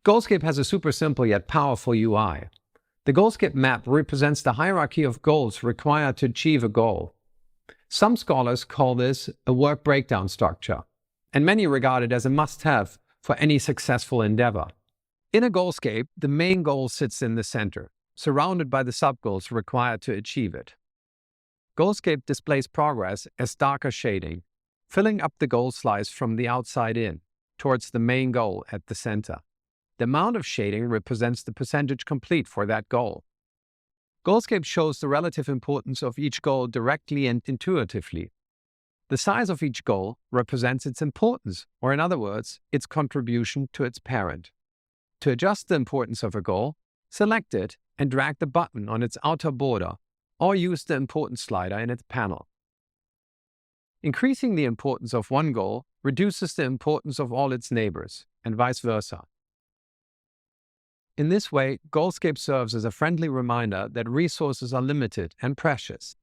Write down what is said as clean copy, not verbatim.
Goalscape has a super simple yet powerful UI. The Goalscape map represents the hierarchy of goals required to achieve a goal. Some scholars call this a work breakdown structure, and many regard it as a must-have for any successful endeavor. In a Goalscape, the main goal sits in the center, surrounded by the sub-goals required to achieve it. Goalscape displays progress as darker shading, filling up the goal slice from the outside in, towards the main goal at the center. The amount of shading represents the percentage complete for that goal. Goalscape shows the relative importance of each goal directly and intuitively. The size of each goal represents its importance, or in other words, its contribution to its parent. To adjust the importance of a goal, select it and drag the button on its outer border, or use the importance slider in its panel. Increasing the importance of one goal reduces the importance of all its neighbors, and vice versa. In this way, Goalscape serves as a friendly reminder that resources are limited and precious,